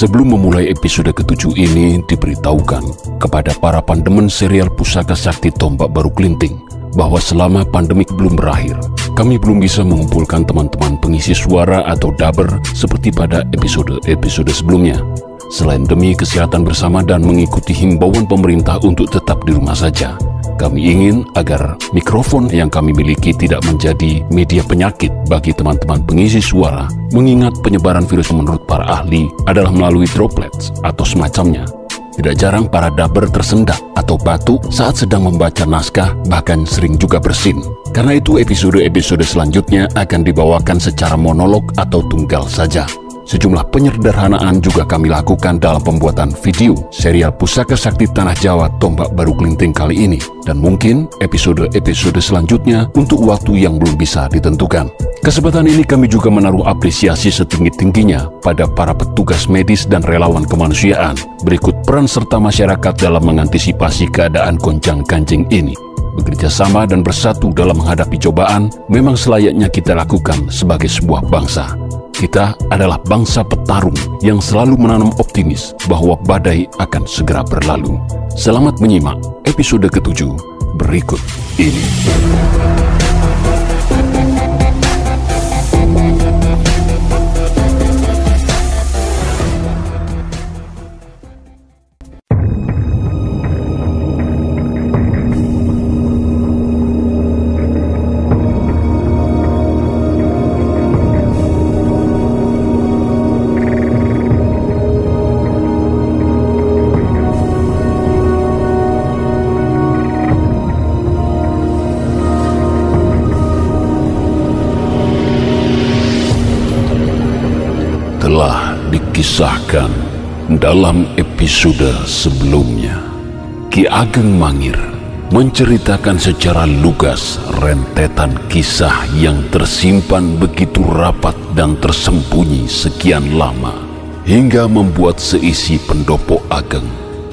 Sebelum memulai episode ke-7 ini, diberitahukan kepada para pandemen serial Pusaka Sakti Tombak Baru Klinting bahwa selama pandemik belum berakhir, kami belum bisa mengumpulkan teman-teman pengisi suara atau daber seperti pada episode-episode sebelumnya. Selain demi kesehatan bersama dan mengikuti himbauan pemerintah untuk tetap di rumah saja, kami ingin agar mikrofon yang kami miliki tidak menjadi media penyakit bagi teman-teman pengisi suara, mengingat penyebaran virus menurut para ahli adalah melalui droplets atau semacamnya. Tidak jarang para daber tersendak atau batuk saat sedang membaca naskah, bahkan sering juga bersin. Karena itu episode-episode selanjutnya akan dibawakan secara monolog atau tunggal saja. Sejumlah penyederhanaan juga kami lakukan dalam pembuatan video serial Pusaka Sakti Tanah Jawa Tombak Baru Klinting kali ini, dan mungkin episode-episode selanjutnya untuk waktu yang belum bisa ditentukan. Kesempatan ini kami juga menaruh apresiasi setinggi-tingginya pada para petugas medis dan relawan kemanusiaan berikut peran serta masyarakat dalam mengantisipasi keadaan gonjang-ganjing ini. Bekerja sama dan bersatu dalam menghadapi cobaan memang selayaknya kita lakukan sebagai sebuah bangsa. Kita adalah bangsa petarung yang selalu menanam optimis bahwa badai akan segera berlalu. Selamat menyimak episode ke-7 berikut ini. Telah dikisahkan dalam episode sebelumnya, Ki Ageng Mangir menceritakan secara lugas rentetan kisah yang tersimpan begitu rapat dan tersembunyi sekian lama, hingga membuat seisi pendopo Ageng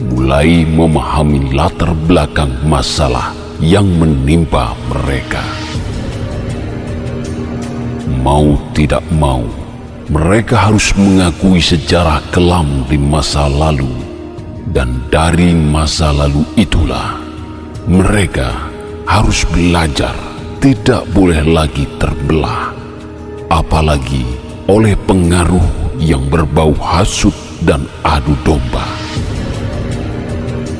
mulai memahami latar belakang masalah yang menimpa mereka. Mau tidak mau, mereka harus mengakui sejarah kelam di masa lalu, dan dari masa lalu itulah mereka harus belajar tidak boleh lagi terbelah, apalagi oleh pengaruh yang berbau hasut dan adu domba.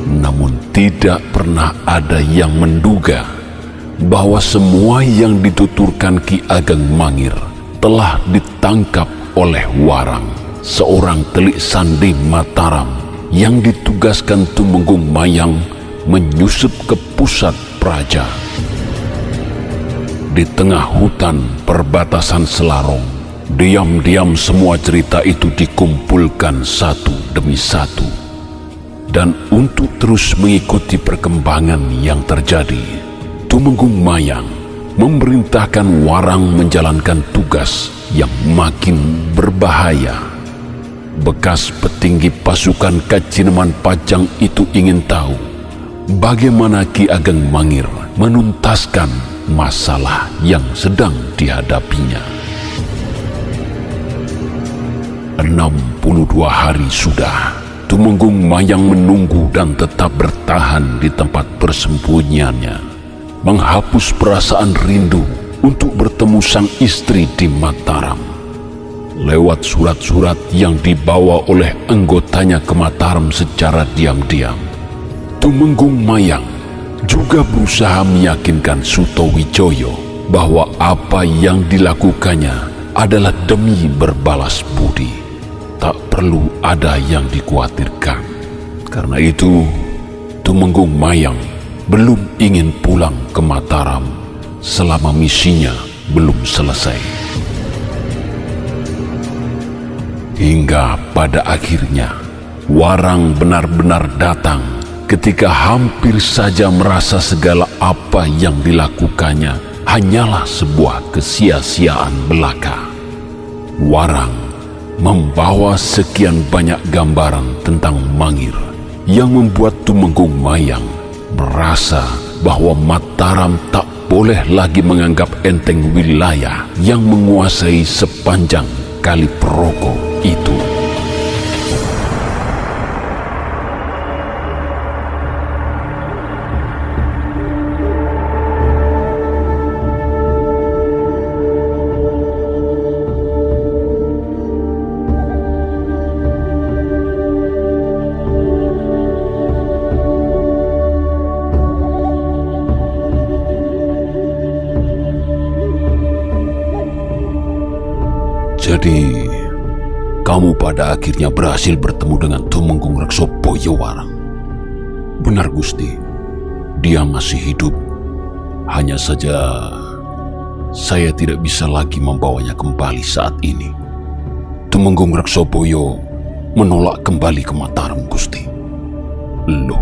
Namun tidak pernah ada yang menduga bahwa semua yang dituturkan Ki Ageng Mangir telah ditangkap oleh Warang, seorang telik sandi Mataram yang ditugaskan Tumenggung Mayang menyusup ke pusat Praja. Di tengah hutan perbatasan Selarong, diam-diam semua cerita itu dikumpulkan satu demi satu. Dan untuk terus mengikuti perkembangan yang terjadi, Tumenggung Mayang memerintahkan Warang menjalankan tugas yang makin berbahaya. Bekas petinggi pasukan Kacineman Pajang itu ingin tahu bagaimana Ki Ageng Mangir menuntaskan masalah yang sedang dihadapinya. 62 hari sudah Tumenggung Mayang menunggu dan tetap bertahan di tempat persembunyiannya, menghapus perasaan rindu untuk bertemu sang istri di Mataram. Lewat surat-surat yang dibawa oleh anggotanya ke Mataram secara diam-diam, Tumenggung Mayang juga berusaha meyakinkan Sutowijoyo bahwa apa yang dilakukannya adalah demi berbalas budi. Tak perlu ada yang dikhawatirkan. Karena itu, Tumenggung Mayang belum ingin pulang ke Mataram selama misinya belum selesai. Hingga pada akhirnya, Warang benar-benar datang ketika hampir saja merasa segala apa yang dilakukannya hanyalah sebuah kesia-siaan belaka. Warang membawa sekian banyak gambaran tentang Mangir yang membuat Tumenggung Mayang merasa bahwa Mataram tak boleh lagi menganggap enteng wilayah yang menguasai sepanjang Kali Peroko itu. Jadi, kamu pada akhirnya berhasil bertemu dengan Tumenggung Reksoboyo, Warang? Benar, Gusti. Dia masih hidup. Hanya saja saya tidak bisa lagi membawanya kembali saat ini. Tumenggung Reksoboyo menolak kembali ke Mataram, Gusti. Loh,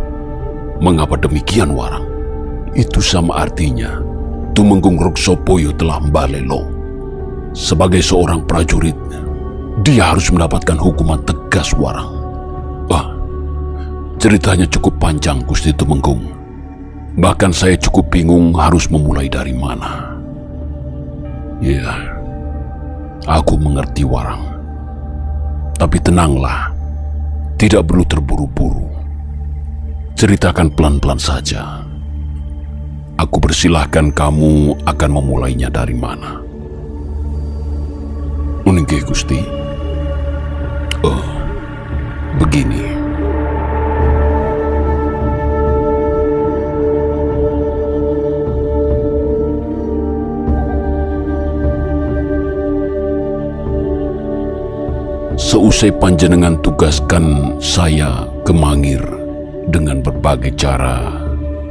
mengapa demikian, Warang? Itu sama artinya Tumenggung Reksoboyo telah mbalelo. Sebagai seorang prajurit, dia harus mendapatkan hukuman tegas, Warang. Ceritanya cukup panjang, Gusti Tumenggung. Bahkan saya cukup bingung harus memulai dari mana. Ya, aku mengerti, Warang. Tapi tenanglah, tidak perlu terburu-buru. Ceritakan pelan-pelan saja. Aku persilahkan kamu akan memulainya dari mana. Nggih, Gusti. Begini. Seusai panjenengan tugaskan saya ke Mangir dengan berbagai cara,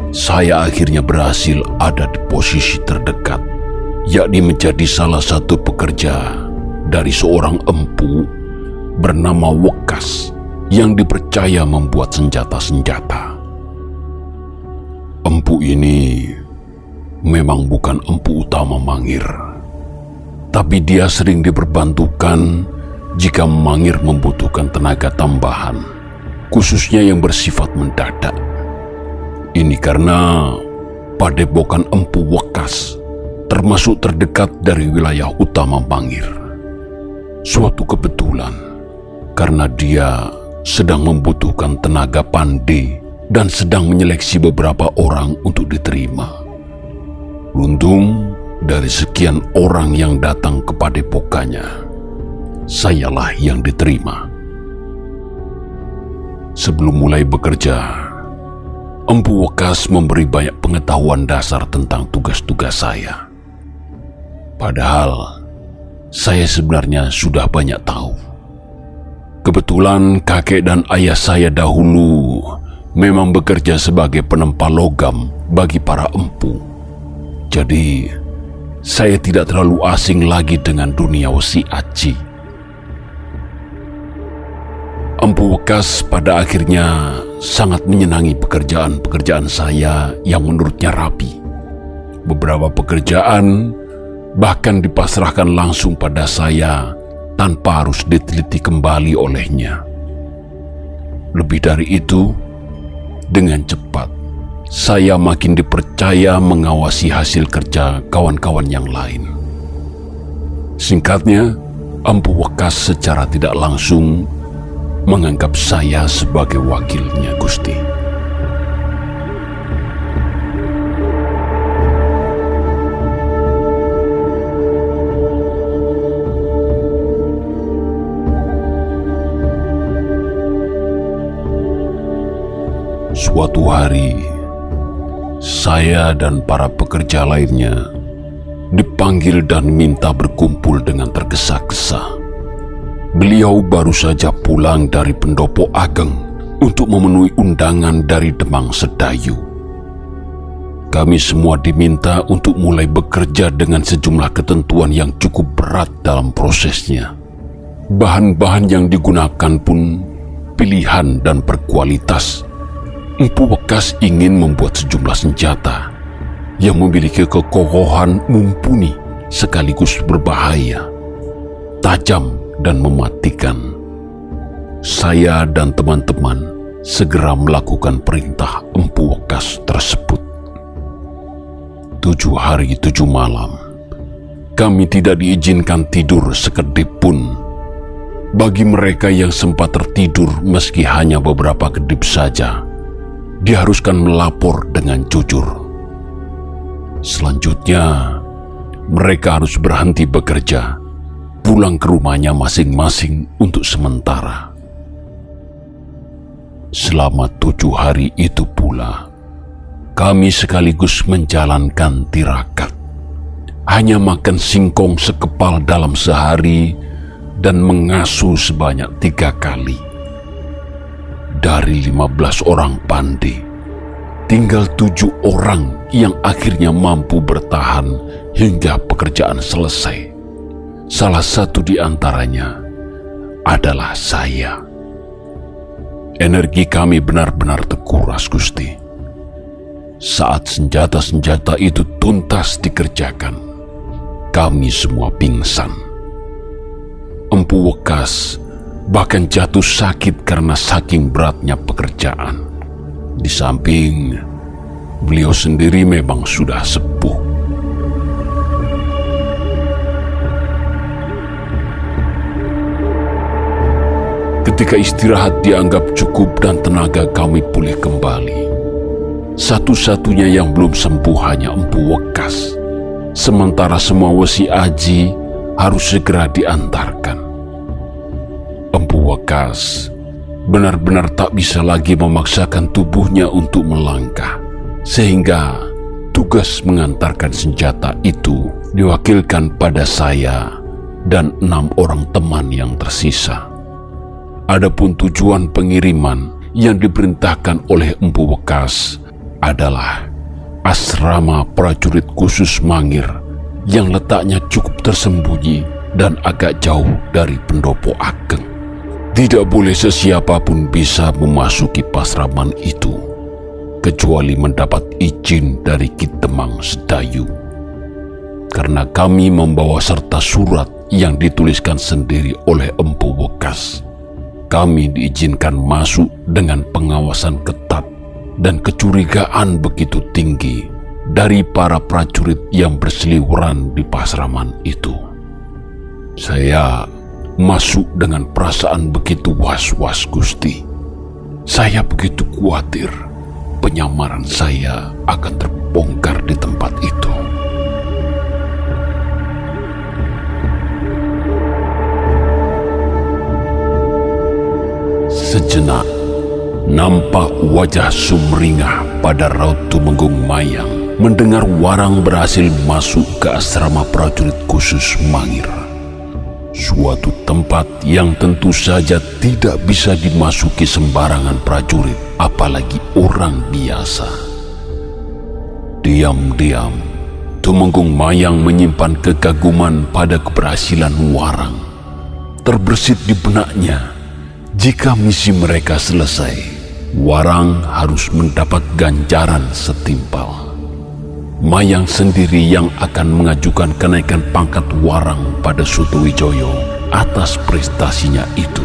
saya akhirnya berhasil ada di posisi terdekat, yakni menjadi salah satu pekerja dari seorang empu bernama Wekas yang dipercaya membuat senjata-senjata. Empu ini memang bukan empu utama Mangir, tapi dia sering diperbantukan jika Mangir membutuhkan tenaga tambahan, khususnya yang bersifat mendadak. Ini karena padepokan Empu Wekas termasuk terdekat dari wilayah utama Mangir. Suatu kebetulan, karena dia sedang membutuhkan tenaga pandai dan sedang menyeleksi beberapa orang untuk diterima. Beruntung dari sekian orang yang datang ke padepokannya, sayalah yang diterima. Sebelum mulai bekerja, Empu Wekas memberi banyak pengetahuan dasar tentang tugas-tugas saya. Padahal, saya sebenarnya sudah banyak tahu. Kebetulan kakek dan ayah saya dahulu memang bekerja sebagai penempa logam bagi para empu. Jadi, saya tidak terlalu asing lagi dengan dunia wesi aci. Empu Wekas pada akhirnya sangat menyenangi pekerjaan-pekerjaan saya yang menurutnya rapi. Beberapa pekerjaan bahkan dipasrahkan langsung pada saya tanpa harus diteliti kembali olehnya. Lebih dari itu, dengan cepat saya makin dipercaya mengawasi hasil kerja kawan-kawan yang lain. Singkatnya, Empu Wekas secara tidak langsung menganggap saya sebagai wakilnya, Gusti. Suatu hari, saya dan para pekerja lainnya dipanggil dan minta berkumpul dengan tergesa-gesa. Beliau baru saja pulang dari Pendopo Ageng untuk memenuhi undangan dari Demang Sedayu. Kami semua diminta untuk mulai bekerja dengan sejumlah ketentuan yang cukup berat dalam prosesnya. Bahan-bahan yang digunakan pun pilihan dan berkualitas. Empu Wekas ingin membuat sejumlah senjata yang memiliki kekokohan mumpuni sekaligus berbahaya, tajam dan mematikan. Saya dan teman-teman segera melakukan perintah Empu Wekas tersebut. 7 hari 7 malam, kami tidak diizinkan tidur sekedip pun. Bagi mereka yang sempat tertidur meski hanya beberapa kedip saja, diharuskan melapor dengan jujur. Selanjutnya, mereka harus berhenti bekerja, pulang ke rumahnya masing-masing untuk sementara. Selama 7 hari itu pula, kami sekaligus menjalankan tirakat. Hanya makan singkong sekepal dalam sehari dan mengasuh sebanyak 3 kali. Dari 15 orang pandai, tinggal 7 orang yang akhirnya mampu bertahan hingga pekerjaan selesai. Salah satu di antaranya adalah saya. Energi kami benar-benar terkuras, Gusti. Saat senjata-senjata itu tuntas dikerjakan, kami semua pingsan. Empu Wekas bahkan jatuh sakit karena saking beratnya pekerjaan. Di samping, beliau sendiri memang sudah sepuh. Ketika istirahat dianggap cukup dan tenaga kami pulih kembali, satu-satunya yang belum sembuh hanya Empu Wekas. Sementara semua wesi aji harus segera diantarkan. Empu Wekas benar-benar tak bisa lagi memaksakan tubuhnya untuk melangkah, sehingga tugas mengantarkan senjata itu diwakilkan pada saya dan 6 orang teman yang tersisa. Adapun tujuan pengiriman yang diperintahkan oleh Empu Wekas adalah asrama prajurit khusus Mangir yang letaknya cukup tersembunyi dan agak jauh dari pendopo ageng. Tidak boleh sesiapapun bisa memasuki pasraman itu kecuali mendapat izin dari Ki Demang Sedayu. Karena kami membawa serta surat yang dituliskan sendiri oleh Empu Wekas, kami diizinkan masuk dengan pengawasan ketat dan kecurigaan begitu tinggi dari para prajurit yang berseliweran di pasraman itu. Saya masuk dengan perasaan begitu was-was, Gusti. Saya begitu khawatir penyamaran saya akan terbongkar di tempat itu. Sejenak, nampak wajah sumringah pada raut Tumenggung Mayang mendengar Warang berhasil masuk ke asrama prajurit khusus Mangir. Suatu tempat yang tentu saja tidak bisa dimasuki sembarangan prajurit, apalagi orang biasa. Diam-diam, Tumenggung Mayang menyimpan kekaguman pada keberhasilan Warang. Terbersit di benaknya, jika misi mereka selesai, Warang harus mendapat ganjaran setimpal. Mayang sendiri yang akan mengajukan kenaikan pangkat Warang pada Sutowijoyo atas prestasinya itu.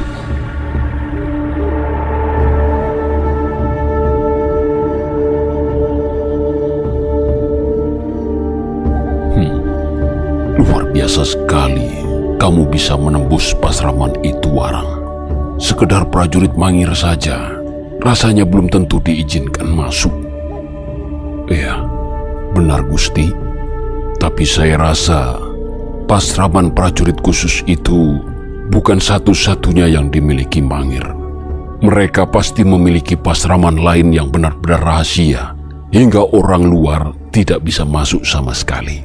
Luar biasa sekali kamu bisa menembus pasraman itu, Warang. Sekedar prajurit Mangir saja, rasanya belum tentu diizinkan masuk. Iya, benar Gusti. Tapi saya rasa pasraman prajurit khusus itu bukan satu-satunya yang dimiliki Mangir. Mereka pasti memiliki pasraman lain yang benar-benar rahasia, hingga orang luar tidak bisa masuk sama sekali.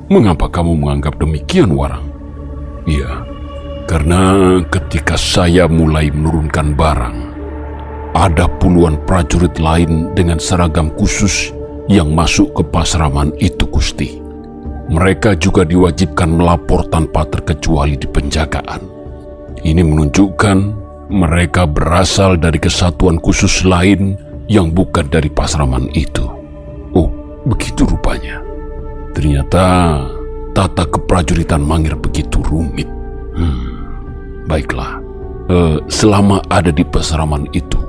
Mengapa kamu menganggap demikian, Warang? Iya, karena ketika saya mulai menurunkan barang, ada puluhan prajurit lain dengan seragam khusus yang masuk ke pasraman itu, Gusti. Mereka juga diwajibkan melapor tanpa terkecuali di penjagaan. Ini menunjukkan mereka berasal dari kesatuan khusus lain yang bukan dari pasraman itu. Oh, begitu rupanya. Ternyata tata keprajuritan Mangir begitu rumit. Baiklah, selama ada di pasraman itu,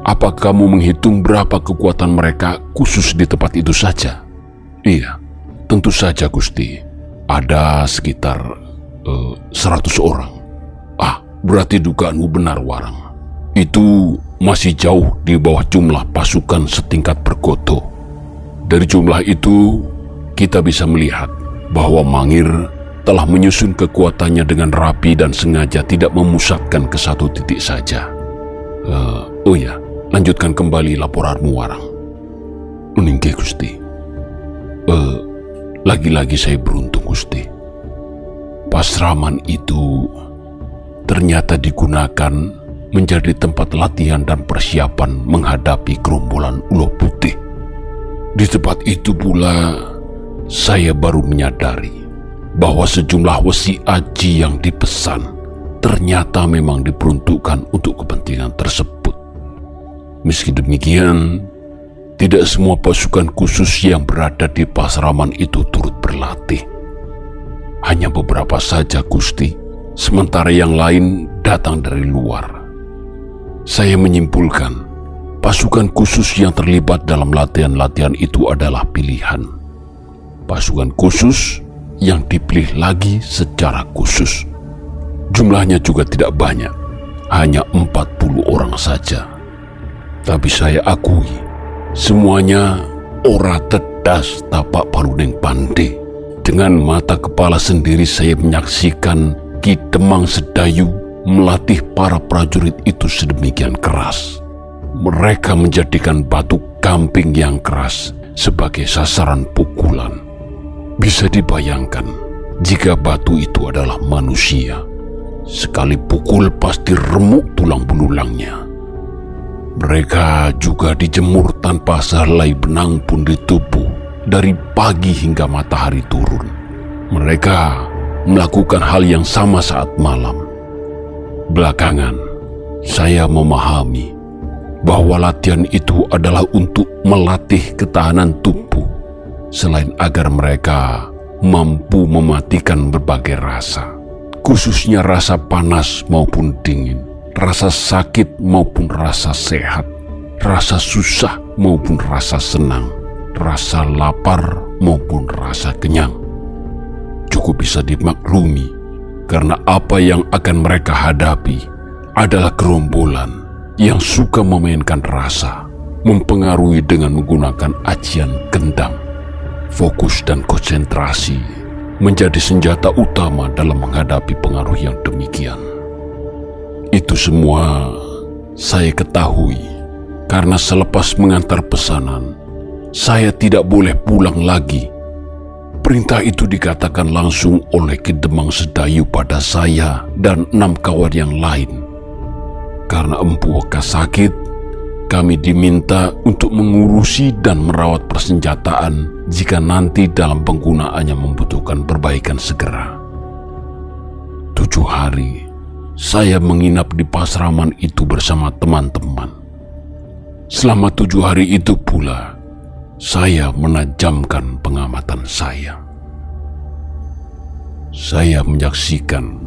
apa kamu menghitung berapa kekuatan mereka khusus di tempat itu saja? Iya, tentu saja Gusti. Ada sekitar 100 orang. Berarti dugaanmu benar, Warang. Itu masih jauh di bawah jumlah pasukan setingkat Pergoto. Dari jumlah itu, kita bisa melihat bahwa Mangir telah menyusun kekuatannya dengan rapi dan sengaja tidak memusatkan ke satu titik saja. Oh ya, lanjutkan kembali laporanmu, Warang. Meninggi, Gusti. Lagi-lagi saya beruntung, Gusti. Pasraman itu ternyata digunakan menjadi tempat latihan dan persiapan menghadapi gerombolan ulo putih. Di tempat itu pula saya baru menyadari bahwa sejumlah wesi aji yang dipesan ternyata memang diperuntukkan untuk kepentingan tersebut. Meski demikian, tidak semua pasukan khusus yang berada di pasraman itu turut berlatih. Hanya beberapa saja, Gusti, sementara yang lain datang dari luar. Saya menyimpulkan, pasukan khusus yang terlibat dalam latihan-latihan itu adalah pilihan. Pasukan khusus yang dipilih lagi secara khusus. Jumlahnya juga tidak banyak, hanya 40 orang saja. Tapi saya akui, semuanya ora tedas tapak paluneng pandai. Dengan mata kepala sendiri saya menyaksikan Ki Demang Sedayu melatih para prajurit itu sedemikian keras. Mereka menjadikan batu gamping yang keras sebagai sasaran pukulan. Bisa dibayangkan jika batu itu adalah manusia. Sekali pukul pasti remuk tulang belulangnya. Mereka juga dijemur tanpa sehelai benang pun di tubuh dari pagi hingga matahari turun. Mereka melakukan hal yang sama saat malam. Belakangan, saya memahami bahwa latihan itu adalah untuk melatih ketahanan tubuh, selain agar mereka mampu mematikan berbagai rasa, khususnya rasa panas maupun dingin, rasa sakit maupun rasa sehat, rasa susah maupun rasa senang, rasa lapar maupun rasa kenyang. Cukup bisa dimaklumi karena apa yang akan mereka hadapi adalah gerombolan yang suka memainkan rasa, mempengaruhi dengan menggunakan ajian gendam. Fokus dan konsentrasi menjadi senjata utama dalam menghadapi pengaruh yang demikian. Itu semua saya ketahui karena selepas mengantar pesanan, saya tidak boleh pulang lagi. Perintah itu dikatakan langsung oleh Ki Demang Sedayu pada saya dan 6 kawan yang lain. Karena Empu Weka sakit, kami diminta untuk mengurusi dan merawat persenjataan jika nanti dalam penggunaannya membutuhkan perbaikan segera. 7 hari, saya menginap di pasraman itu bersama teman-teman. Selama 7 hari itu pula, saya menajamkan pengamatan saya. Saya menyaksikan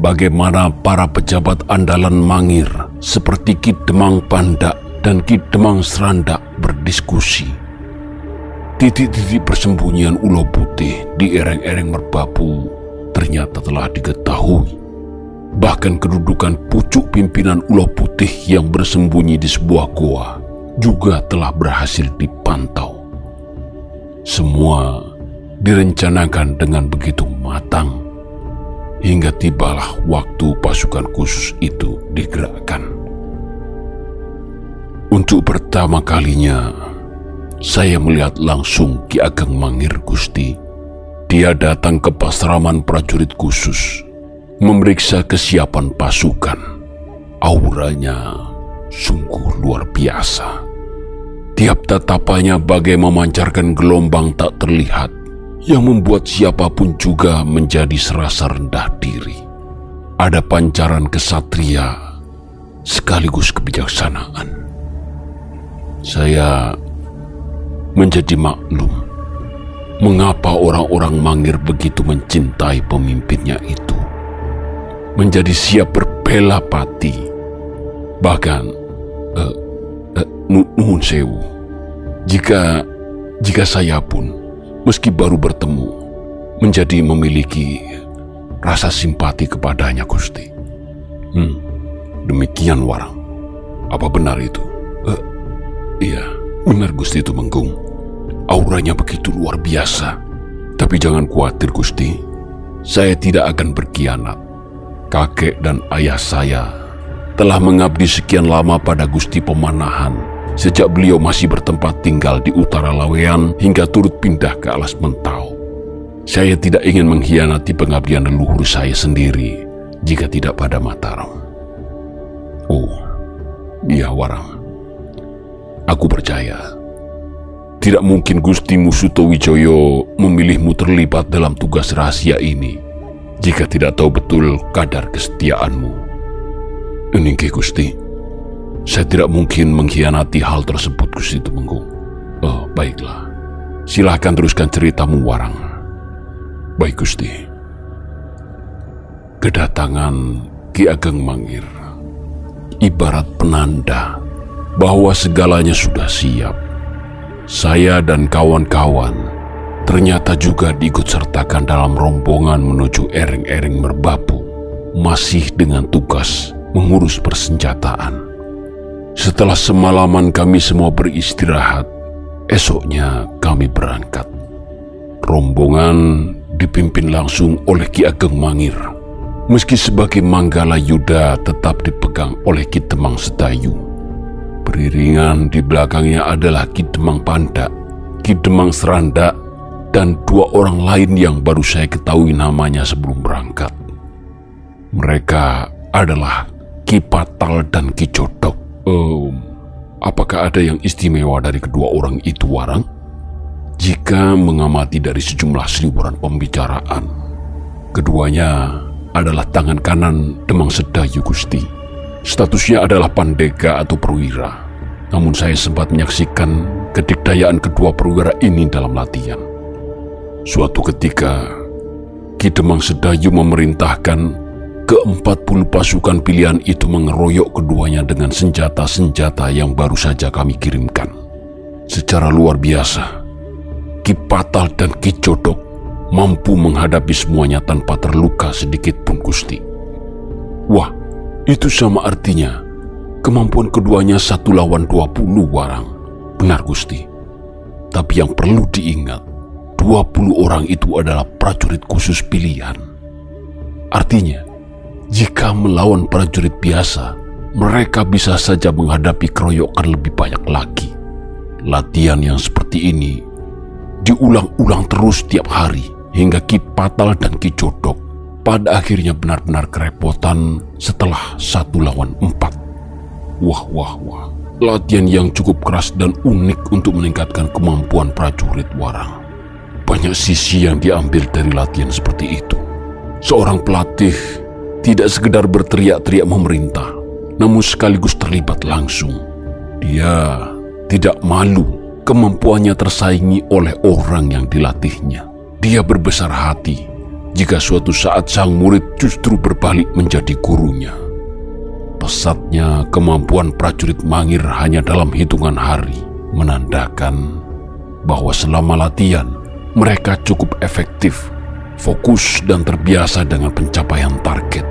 bagaimana para pejabat andalan Mangir seperti Ki Demang Pandak dan Ki Demang Serandak berdiskusi. Titik-titik persembunyian ulo putih di ereng-ereng Merbabu ternyata telah diketahui. Bahkan kedudukan pucuk pimpinan ulo putih yang bersembunyi di sebuah goa juga telah berhasil dipantau. Semua direncanakan dengan begitu matang hingga tibalah waktu pasukan khusus itu digerakkan. Untuk pertama kalinya, saya melihat langsung Ki Ageng Mangir, Gusti. Dia datang ke pasraman prajurit khusus, memeriksa kesiapan pasukan. Auranya sungguh luar biasa. Tiap tatapannya bagai memancarkan gelombang tak terlihat yang membuat siapapun juga menjadi serasa rendah diri. Ada pancaran kesatria sekaligus kebijaksanaan. Saya menjadi maklum mengapa orang-orang Mangir begitu mencintai pemimpinnya itu. Menjadi siap berbela pati. Bahkan nuhun sewu, jika saya pun meski baru bertemu menjadi memiliki rasa simpati kepadanya, Gusti. Demikian, Warang. Apa benar itu? Iya, benar, Gusti Tumenggung. Auranya begitu luar biasa. Tapi jangan khawatir, Gusti. Saya tidak akan berkhianat. Kakek dan ayah saya telah mengabdi sekian lama pada Gusti Pemanahan sejak beliau masih bertempat tinggal di utara Lawean hingga turut pindah ke Alas Mentau. Saya tidak ingin mengkhianati pengabdian leluhur saya sendiri jika tidak pada Mataram. Oh, iya Warang. Aku percaya. Tidak mungkin Gustimu Sutowijoyo memilihmu terlibat dalam tugas rahasia ini jika tidak tahu betul kadar kesetiaanmu. Nggih Gusti, saya tidak mungkin mengkhianati hal tersebut Gusti Tumenggung. Oh, baiklah. Silahkan teruskan ceritamu Warang. Baik Gusti. Kedatangan Ki Ageng Mangir ibarat penanda bahwa segalanya sudah siap. Saya dan kawan-kawan ternyata juga diikutsertakan dalam rombongan menuju Ering-Ering Merbabu, masih dengan tugas mengurus persenjataan. Setelah semalaman kami semua beristirahat, esoknya kami berangkat. Rombongan dipimpin langsung oleh Ki Ageng Mangir, meski sebagai Manggala Yuda tetap dipegang oleh Ki Demang Sedayu. Beriringan di belakangnya adalah Ki Demang Pandak, Ki Demang Seranda, dan 2 orang lain yang baru saya ketahui namanya sebelum berangkat. Mereka adalah Ki Patal dan Ki Jodok. Apakah ada yang istimewa dari kedua orang itu, Warang? Jika mengamati dari sejumlah seliburan pembicaraan, keduanya adalah tangan kanan Demang Sedayu, Gusti. Statusnya adalah pandega atau perwira. Namun saya sempat menyaksikan kedikdayaan kedua perwira ini dalam latihan. Suatu ketika, Ki Demang Sedayu memerintahkan ke-40 pasukan pilihan itu mengeroyok keduanya dengan senjata-senjata yang baru saja kami kirimkan. Secara luar biasa, Ki Patal dan Ki Jodok mampu menghadapi semuanya tanpa terluka sedikit pun, Gusti. Wah, itu sama artinya kemampuan keduanya 1 lawan 20, Warang. Benar, Gusti. Tapi yang perlu diingat, 20 orang itu adalah prajurit khusus pilihan. Artinya, jika melawan prajurit biasa, mereka bisa saja menghadapi keroyokan lebih banyak lagi. Latihan yang seperti ini diulang-ulang terus tiap hari hingga Ki Patal dan Ki Jodok pada akhirnya benar-benar kerepotan setelah 1 lawan 4. Wah. Latihan yang cukup keras dan unik untuk meningkatkan kemampuan prajurit, Warang. Banyak sisi yang diambil dari latihan seperti itu. Seorang pelatih tidak sekedar berteriak-teriak memerintah, namun sekaligus terlibat langsung. Dia tidak malu kemampuannya tersaingi oleh orang yang dilatihnya. Dia berbesar hati jika suatu saat sang murid justru berbalik menjadi gurunya. Pesatnya kemampuan prajurit Mangir hanya dalam hitungan hari menandakan bahwa selama latihan mereka cukup efektif, fokus dan terbiasa dengan pencapaian target.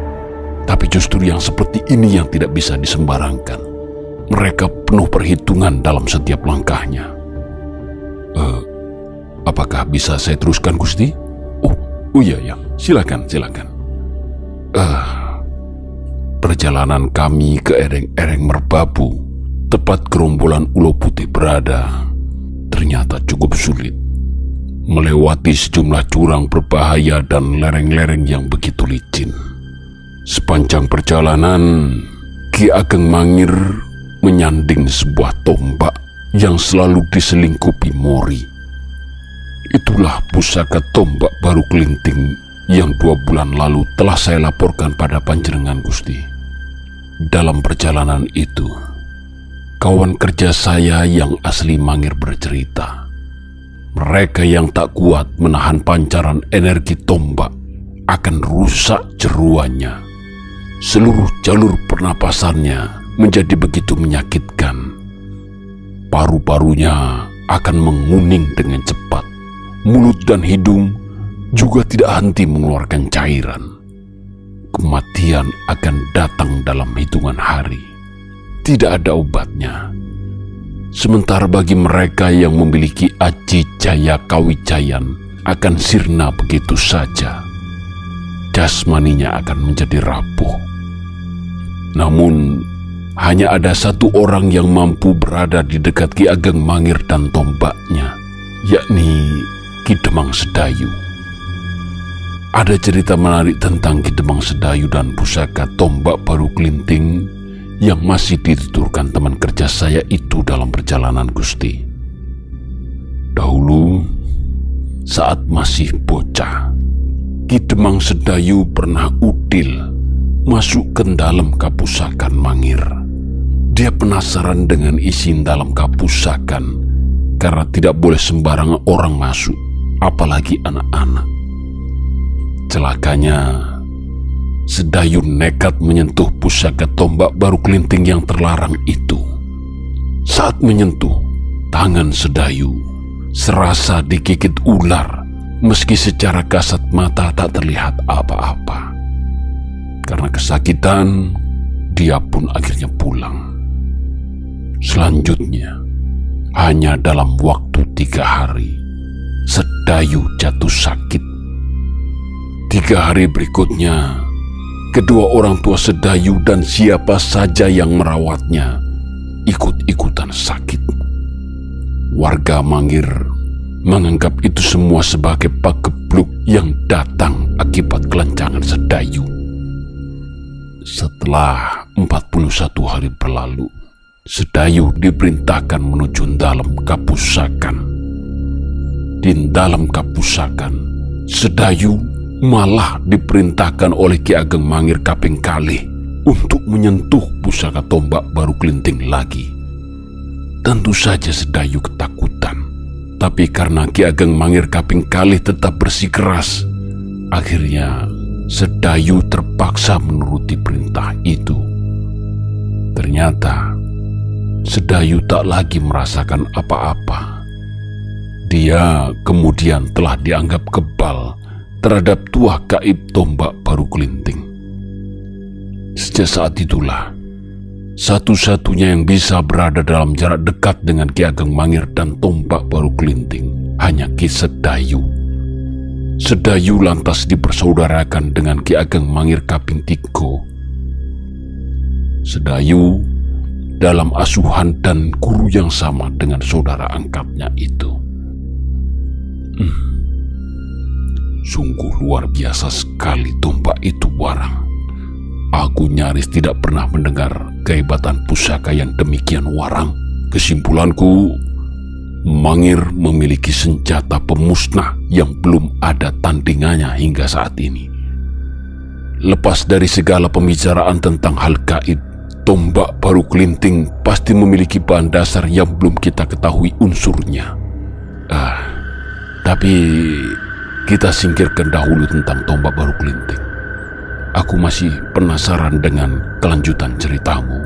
Tapi justru yang seperti ini yang tidak bisa disembarangkan. Mereka penuh perhitungan dalam setiap langkahnya. Apakah bisa saya teruskan, Gusti? Oh iya, silakan. Perjalanan kami ke Ering-Ering Merbabu, tepat gerombolan Ulo Putih berada, ternyata cukup sulit. Melewati sejumlah jurang berbahaya dan lereng-lereng yang begitu licin. Sepanjang perjalanan, Ki Ageng Mangir menyanding sebuah tombak yang selalu diselingkupi mori. Itulah pusaka tombak baru kelinting yang 2 bulan lalu telah saya laporkan pada panjenengan, Gusti. Dalam perjalanan itu, kawan kerja saya yang asli Mangir bercerita, mereka yang tak kuat menahan pancaran energi tombak akan rusak jeruannya. Seluruh jalur pernapasannya menjadi begitu menyakitkan. Paru-parunya akan menguning dengan cepat. Mulut dan hidung juga tidak henti mengeluarkan cairan. Kematian akan datang dalam hitungan hari. Tidak ada obatnya. Sementara bagi mereka yang memiliki aji jaya kawijayan akan sirna begitu saja. Jasmaninya akan menjadi rapuh. Namun, hanya ada 1 orang yang mampu berada di dekat Ki Ageng Mangir dan tombaknya, yakni Ki Demang Sedayu. ada cerita menarik tentang Ki Demang Sedayu dan pusaka tombak baru kelinting yang masih dituturkan teman kerja saya itu dalam perjalanan Gusti. Dahulu, saat masih bocah, Ki Demang Sedayu pernah udil masuk ke dalam kapusakan Mangir. Dia penasaran dengan isi dalam kapusakan karena tidak boleh sembarangan orang masuk, apalagi anak-anak. Celakanya, Sedayu nekat menyentuh pusaka tombak baru kelinting yang terlarang itu. Saat menyentuh, tangan Sedayu serasa digigit ular, meski secara kasat mata tak terlihat apa-apa. Karena kesakitan, dia pun akhirnya pulang. Selanjutnya, hanya dalam waktu 3 hari, Sedayu jatuh sakit. 3 hari berikutnya, kedua orang tua Sedayu dan siapa saja yang merawatnya ikut-ikutan sakit. Warga Mangir menganggap itu semua sebagai pagebluk yang datang akibat kelancangan Sedayu. Setelah 41 hari berlalu, Sedayu diperintahkan menuju dalam kapusakan. Di dalam kapusakan, Sedayu malah diperintahkan oleh Ki Ageng Mangir kaping kalih untuk menyentuh pusaka tombak baru kelinting lagi. Tentu saja Sedayu ketakutan, tapi karena Ki Ageng Mangir kaping kalih tetap bersikeras, akhirnya Sedayu terpaksa menuruti perintah itu. Ternyata Sedayu tak lagi merasakan apa-apa. Dia kemudian telah dianggap kebal terhadap tuah gaib tombak baru kelinting. Sejak saat itulah, satu-satunya yang bisa berada dalam jarak dekat dengan Ki Ageng Mangir dan tombak baru kelinting hanya Ki Sedayu. Sedayu lantas dipersaudarakan dengan Ki Ageng Mangir kaping 3. Sedayu dalam asuhan dan guru yang sama dengan saudara angkatnya itu. Sungguh luar biasa sekali tombak itu, Warang. Aku nyaris tidak pernah mendengar kehebatan pusaka yang demikian, Warang. Kesimpulanku, Mangir memiliki senjata pemusnah yang belum ada tandingannya hingga saat ini. Lepas dari segala pembicaraan tentang hal gaib, tombak baru kelinting pasti memiliki bahan dasar yang belum kita ketahui unsurnya. Tapi kita singkirkan dahulu tentang tombak baru kelinting. Aku masih penasaran dengan kelanjutan ceritamu.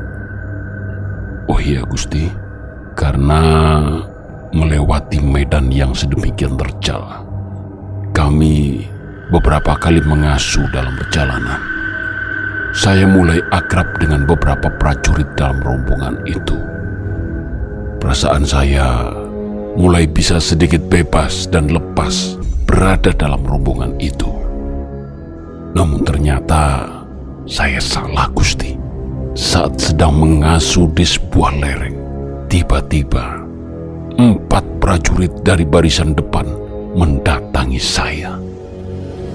Oh iya Gusti, karena melewati medan yang sedemikian terjal, kami beberapa kali mengasuh dalam perjalanan. Saya mulai akrab dengan beberapa prajurit dalam rombongan itu. Perasaan saya mulai bisa sedikit bebas dan lepas berada dalam rombongan itu. Namun ternyata saya salah, Gusti. Saat sedang mengasuh di sebuah lereng, tiba-tiba 4 prajurit dari barisan depan mendatangi saya.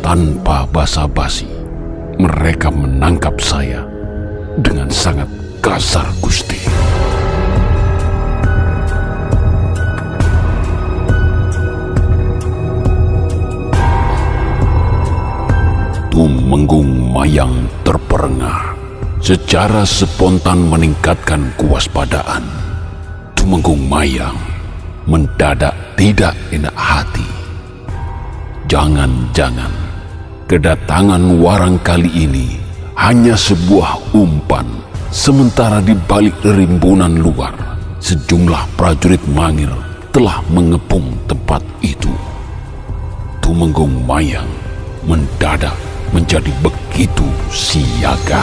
Tanpa basa-basi, mereka menangkap saya dengan sangat kasar, Gusti. Tumenggung Mayang terperengah, secara spontan meningkatkan kewaspadaan. Tumenggung Mayang mendadak tidak enak hati. Jangan-jangan kedatangan Warang kali ini hanya sebuah umpan, sementara di balik rimbunan luar, sejumlah prajurit Mangir telah mengepung tempat itu. Tumenggung Mayang mendadak menjadi begitu siaga.